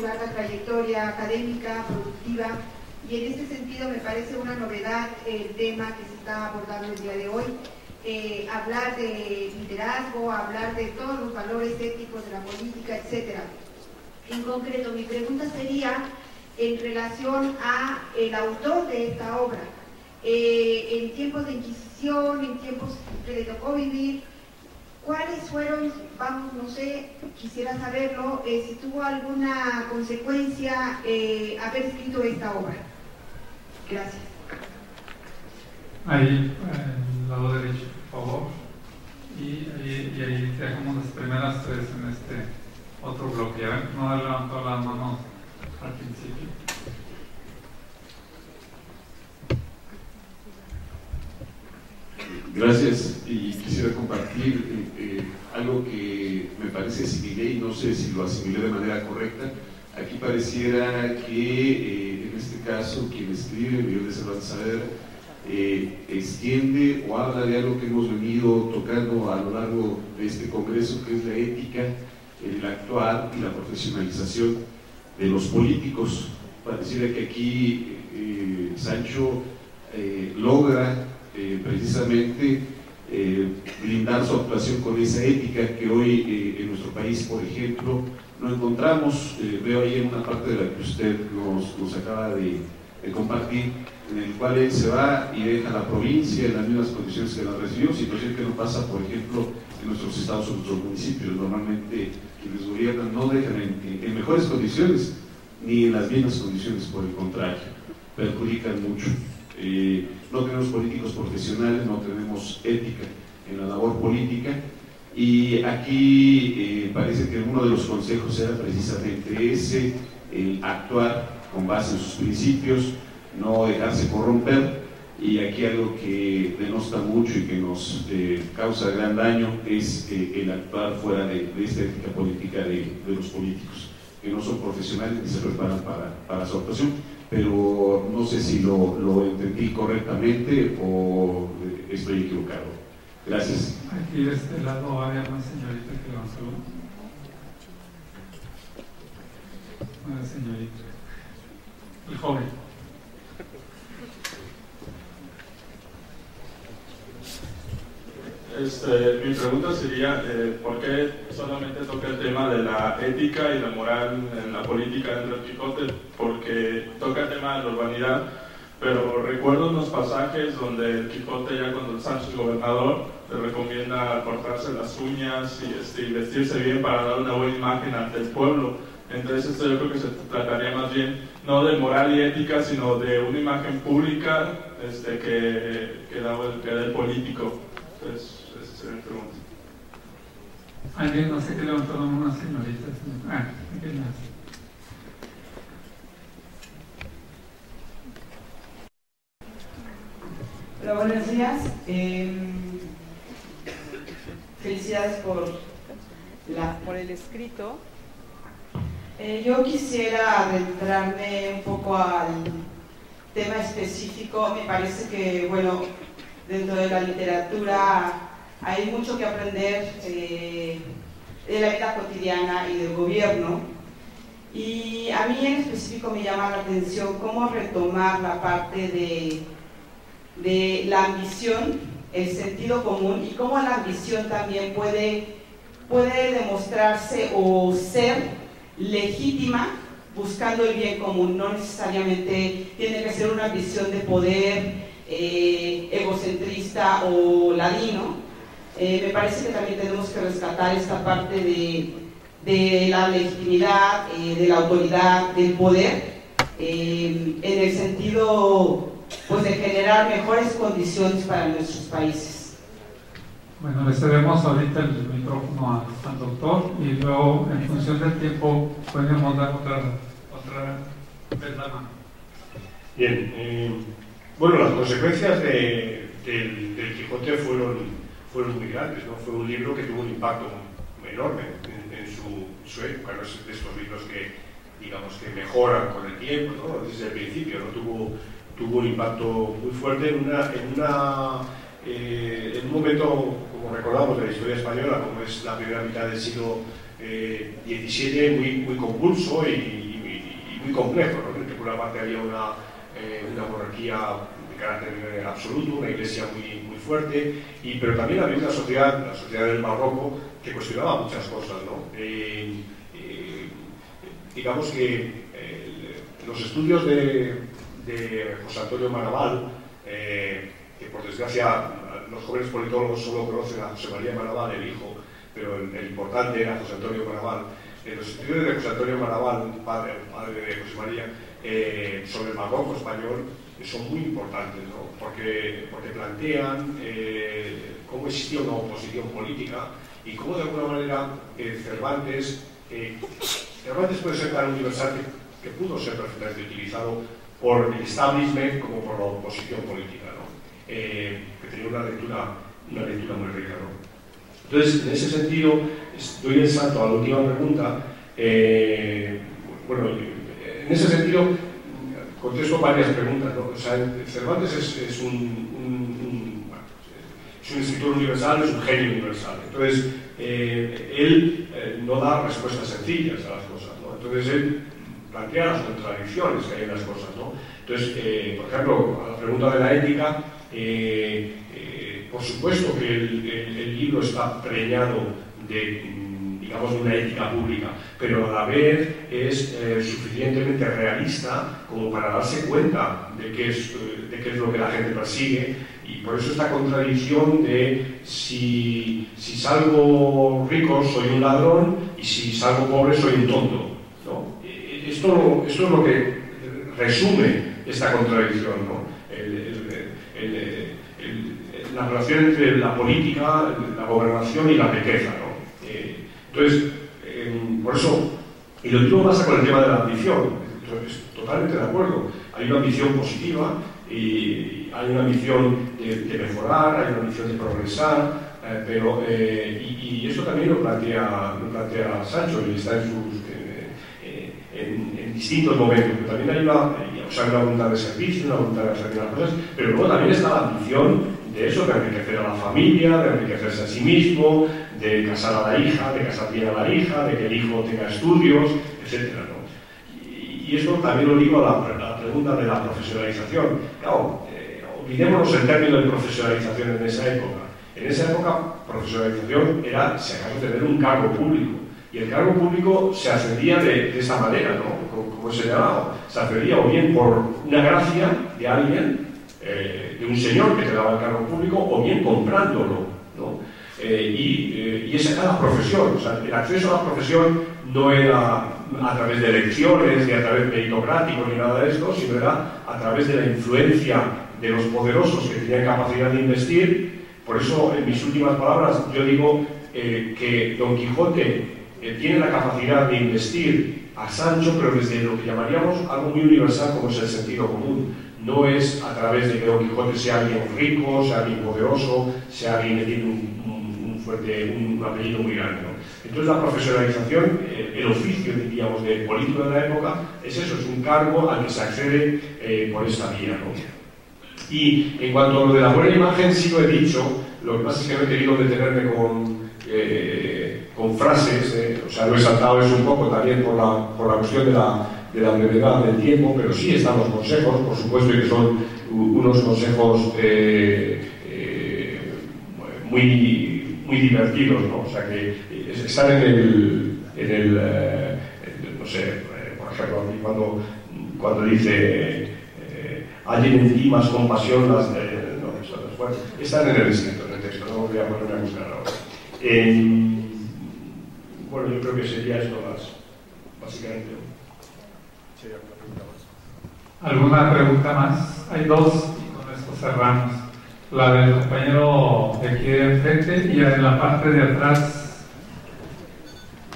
larga trayectoria académica, productiva, y en este sentido me parece una novedad el tema que se está abordando el día de hoy. Hablar de liderazgo, hablar de todos los valores éticos de la política, etc. En concreto, mi pregunta sería en relación a el autor de esta obra. En tiempos de Inquisición, en tiempos que le tocó vivir, ¿cuáles fueron, vamos, no sé, quisiera saberlo, si tuvo alguna consecuencia haber escrito esta obra? Gracias. Ahí, el lado derecho, por favor. Y ahí dejamos las primeras tres en este otro bloque. Ya ven, no levantó las manos al principio. Gracias, y quisiera compartir algo que me parece asimilé y no sé si lo asimilé de manera correcta. Aquí pareciera que en este caso quien escribe, Miguel de Cervantes Saavedra, extiende o habla de algo que hemos venido tocando a lo largo de este congreso, que es la ética, el actuar y la profesionalización de los políticos. Pareciera que aquí Sancho logra precisamente blindar su actuación con esa ética que hoy en nuestro país, por ejemplo, no encontramos. Veo ahí en una parte de la que usted nos acaba de compartir, en el cual él se va y deja la provincia en las mismas condiciones que la recibió, situación que no pasa, por ejemplo, en nuestros estados o en nuestros municipios. Normalmente quienes gobiernan no dejan en mejores condiciones ni en las mismas condiciones, por el contrario, perjudican mucho. No tenemos políticos profesionales, no tenemos ética en la labor política, y aquí parece que uno de los consejos era precisamente ese, el actuar con base en sus principios, no dejarse corromper. Y aquí algo que denosta mucho y que nos causa gran daño es el actuar fuera de esta ética política de los políticos, que no son profesionales ni se preparan para su actuación. Pero no sé si lo entendí correctamente o estoy equivocado. Gracias. Aquí de este lado había una señorita que levantó. Una señorita. El joven. Mi pregunta sería, ¿por qué solamente toca el tema de la ética y la moral en la política dentro del Quijote? Porque toca el tema de la urbanidad, pero recuerdo unos pasajes donde el Quijote, ya cuando el Sancho es gobernador, le recomienda cortarse las uñas y vestirse bien para dar una buena imagen ante el pueblo. Entonces esto yo creo que se trataría más bien no de moral y ética, sino de una imagen pública que da el político. Entonces, esa sería mi pregunta. Alguien, no sé qué levantó la mano, una señorita. Aquí más. Hola, buenos días. Felicidades por el escrito. Yo quisiera adentrarme un poco al tema específico. Me parece que, bueno, dentro de la literatura hay mucho que aprender de la vida cotidiana y del gobierno. Y a mí en específico me llama la atención cómo retomar la parte de la ambición, el sentido común, y cómo la ambición también puede demostrarse o ser legítima buscando el bien común. No necesariamente tiene que ser una ambición de poder egocentrista o ladino. Me parece que también tenemos que rescatar esta parte de la legitimidad, de la autoridad, del poder, en el sentido pues de generar mejores condiciones para nuestros países. Bueno, le cedemos ahorita el micrófono al doctor y luego, en función del tiempo, podríamos dar otra vez la mano. Bien, bueno, las consecuencias del Quijote fueron muy grandes, ¿no? Fue un libro que tuvo un impacto enorme en su época, no es de estos libros que, digamos, que mejoran con el tiempo, ¿no? Desde el principio, ¿no? Tuvo un impacto muy fuerte en un momento, como recordamos, de la historia española, como es la primera mitad del siglo XVII, muy convulso y muy complejo, ¿no? Que por una parte había una monarquía de carácter absoluto, una iglesia muy fuerte, pero también había una sociedad, la sociedad del Marroco, que cuestionaba muchas cosas, ¿no? Digamos que los estudios de José Antonio Maraval, que por desgracia los jóvenes politólogos solo conocen a José María Maraval, el hijo, pero el importante era José Antonio Maraval. Los estudios de José Antonio Maraval, padre de José María, sobre el Marroco español son muy importantes, ¿no? porque plantean cómo existía una oposición política y cómo de alguna manera Cervantes puede ser tan universal que pudo ser perfectamente utilizado por el establishment como por la oposición política, ¿no? Que tenía una lectura muy rica, ¿no? Entonces, en ese sentido, doy el salto a la última pregunta. Bueno, en ese sentido, contesto varias preguntas, ¿no? O sea, Cervantes es un escritor universal, es un genio universal. Entonces, él no da respuestas sencillas a las cosas, ¿no? Entonces, él plantea las contradicciones que hay en las cosas, ¿no? Entonces, por ejemplo, a la pregunta de la ética, por supuesto que el libro está preñado de, digamos, de una ética pública, pero a la vez es suficientemente realista como para darse cuenta de qué es lo que la gente persigue, y por eso esta contradicción de si salgo rico soy un ladrón y si salgo pobre soy un tonto, ¿no? Esto es lo que resume esta contradicción, ¿no? La relación entre la política, la gobernación y la riqueza, ¿no? Entonces, por eso, y lo mismo pasa con el tema de la ambición. Entonces, totalmente de acuerdo. Hay una ambición positiva y hay una ambición de mejorar, hay una ambición de progresar, y eso también lo plantea Sancho, y está en distintos momentos. Pero también hay una voluntad de servicio, una voluntad de hacer las cosas, pero luego también está la ambición de eso, de enriquecer a la familia, de enriquecerse a sí mismo, de casar a la hija, de casar bien a la hija, de que el hijo tenga estudios, etc., ¿no? Y esto también lo digo a la pregunta de la profesionalización. Claro, olvidémonos el término de profesionalización en esa época. En esa época, profesionalización era, si acaso, tener un cargo público. Y el cargo público se accedía de esa manera, ¿no? Como se llamaba. Se accedía o bien por una gracia de alguien, de un señor que te daba el cargo público, o bien comprándolo, ¿no? Y esa era la profesión. O sea, el acceso a la profesión no era a través de elecciones, ni a través meritocrático, ni nada de esto, sino era a través de la influencia de los poderosos que tenían capacidad de investir. Por eso, en mis últimas palabras, yo digo que Don Quijote tiene la capacidad de investir a Sancho, pero desde lo que llamaríamos algo muy universal, como es el sentido común. No es a través de que Don Quijote sea alguien rico, sea alguien poderoso, sea alguien que tiene un apellido muy grande, ¿no? Entonces la profesionalización, el oficio, diríamos, de político de la época, es eso, es un cargo al que se accede por esta vía, ¿no? Y en cuanto a lo de la buena imagen, sí lo he dicho, lo que pasa es que no he querido detenerme con frases, o sea, lo he saltado eso un poco también por la cuestión de la brevedad del tiempo, pero sí están los consejos, por supuesto, que son unos consejos muy divertidos, ¿no? O sea, que están no sé, por ejemplo, cuando dice hallen en ti más compasión las... bueno, están en el escrito, en el texto, no voy a ponerme a buscar ahora. Bueno, yo creo que sería esto básicamente. ¿Alguna pregunta más? Hay dos y con esto cerramos. La del compañero de aquí de enfrente y la de la parte de atrás.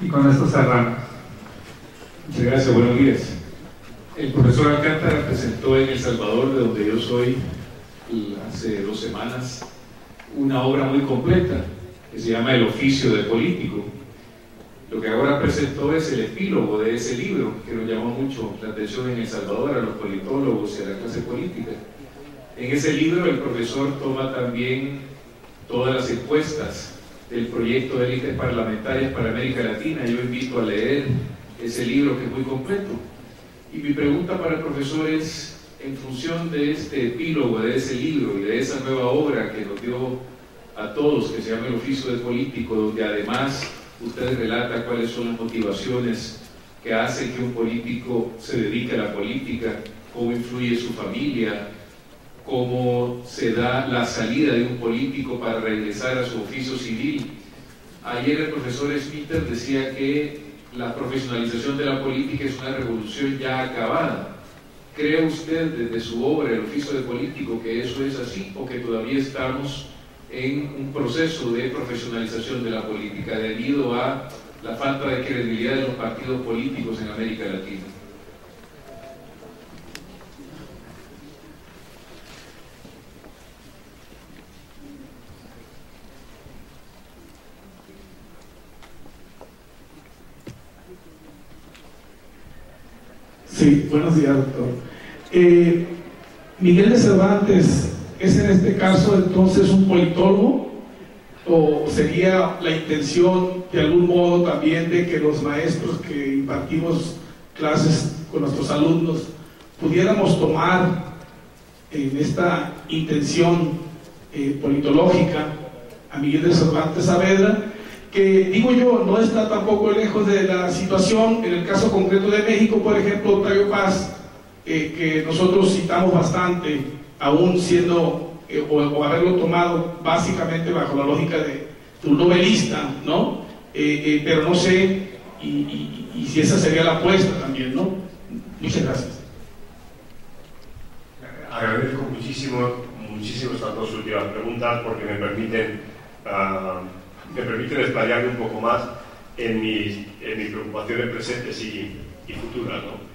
Y con esto cerramos. Muchas gracias, buenos días. El profesor Alcántara presentó en El Salvador, de donde yo soy, hace 2 semanas, una obra muy completa que se llama El oficio de político. Lo que ahora presentó es el epílogo de ese libro, que nos llamó mucho la atención en El Salvador a los politólogos y a la clase política. En ese libro el profesor toma también todas las encuestas del proyecto de élites parlamentarias para América Latina. Yo invito a leer ese libro, que es muy completo. Y mi pregunta para el profesor es, en función de este epílogo, de ese libro y de esa nueva obra que nos dio a todos, que se llama El oficio de político, donde además usted relata cuáles son las motivaciones que hacen que un político se dedique a la política, cómo influye su familia, cómo se da la salida de un político para regresar a su oficio civil. Ayer el profesor Schmitter decía que la profesionalización de la política es una revolución ya acabada. ¿Cree usted desde su obra, El oficio de político, que eso es así o que todavía estamos en un proceso de profesionalización de la política debido a la falta de credibilidad de los partidos políticos en América Latina? Sí, buenos días, doctor. Miguel de Cervantes es en este caso entonces un politólogo, o sería la intención de algún modo también de que los maestros que impartimos clases con nuestros alumnos pudiéramos tomar en esta intención politológica a Miguel de Cervantes Saavedra, que digo yo, no está tampoco lejos de la situación en el caso concreto de México, por ejemplo, Octavio Paz, que nosotros citamos bastante, aún siendo, o haberlo tomado básicamente bajo la lógica de un novelista, ¿no? Pero no sé, y si esa sería la apuesta también, ¿no? Muchas gracias. Agradezco muchísimo estas dos últimas preguntas porque me permiten explayarme un poco más en mis preocupaciones presentes y futuras, ¿no?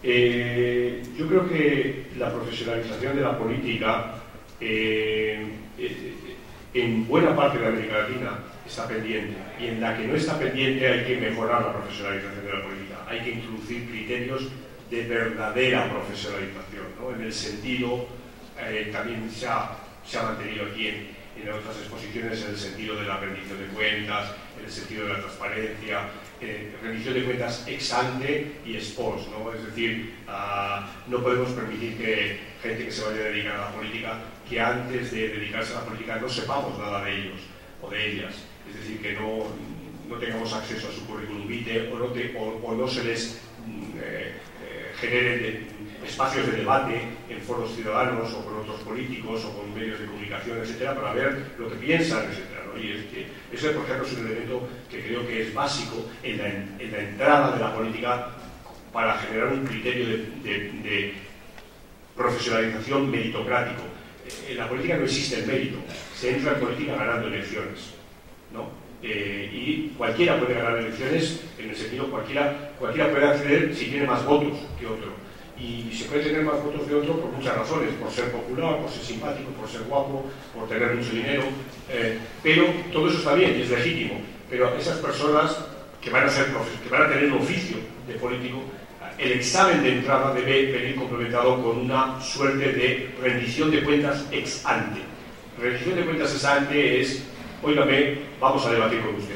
Yo creo que la profesionalización de la política en buena parte de América Latina está pendiente, y en la que no está pendiente hay que mejorar la profesionalización de la política, hay que introducir criterios de verdadera profesionalización, ¿no? En el sentido, también se ha mantenido aquí en otras exposiciones, en el sentido de la rendición de cuentas, en el sentido de la transparencia, rendición de cuentas ex ante y ex post, ¿no? Es decir, no podemos permitir que gente que se vaya a dedicar a la política, que antes de dedicarse a la política no sepamos nada de ellos o de ellas, es decir, que no tengamos acceso a su currículum vitae o no se les generen espacios de debate en foros ciudadanos o con otros políticos o con medios de comunicación, etcétera, para ver lo que piensan, etcétera, ¿no? Y eso, por ejemplo, es un elemento que creo que es básico en la entrada de la política para generar un criterio de profesionalización meritocrático. En la política no existe el mérito, se entra en política ganando elecciones, ¿no? Y cualquiera puede ganar elecciones, en el sentido cualquiera puede acceder si tiene más votos que otro, y se puede tener más votos que otro por muchas razones, por ser popular, por ser simpático, por ser guapo, por tener mucho dinero, pero todo eso está bien y es legítimo, pero esas personas que van a tener un oficio de político, el examen de entrada debe venir complementado con una suerte de rendición de cuentas ex ante. Rendición de cuentas ex ante es: óigame, vamos a debatir con usted.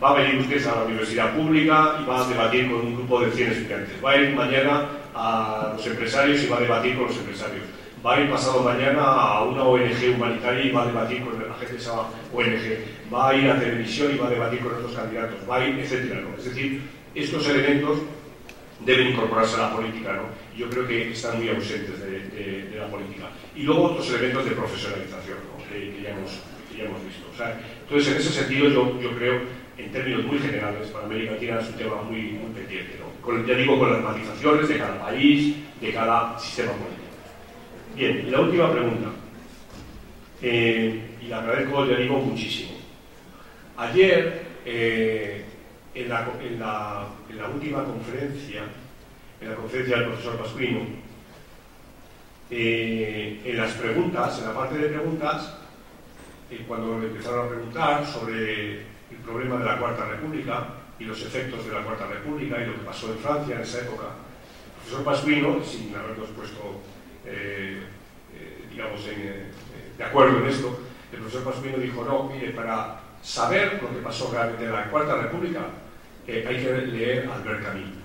Va a venir usted a la universidad pública y va a debatir con un grupo de 100 estudiantes. Va a ir mañana a los empresarios y va a debatir con los empresarios. Va a ir pasado mañana a una ONG humanitaria y va a debatir con la gente de esa ONG. Va a ir a televisión y va a debatir con otros candidatos. Va a ir, etcétera, ¿no? Es decir, estos elementos deben incorporarse a la política, ¿no? Yo creo que están muy ausentes de la política. Y luego otros elementos de profesionalización, ¿no? que ya hemos visto. O sea, entonces, en ese sentido, yo creo, en términos muy generales, para América Latina es un tema muy, muy pendiente, ¿no? Ya digo, con las matizaciones de cada país, de cada sistema político. Bien, y la última pregunta, y la agradezco, ya digo, muchísimo. Ayer, en la última conferencia, en la conferencia del profesor Pascuino, en las preguntas, en la parte de preguntas, cuando me empezaron a preguntar sobre el problema de la Cuarta República y los efectos de la Cuarta República y lo que pasó en Francia en esa época, el profesor Pascuino, sin habernos puesto, digamos, de acuerdo en esto, el profesor Pascuino dijo: no, mire, para saber lo que pasó realmente en la Cuarta República, hay que leer Albert Camus.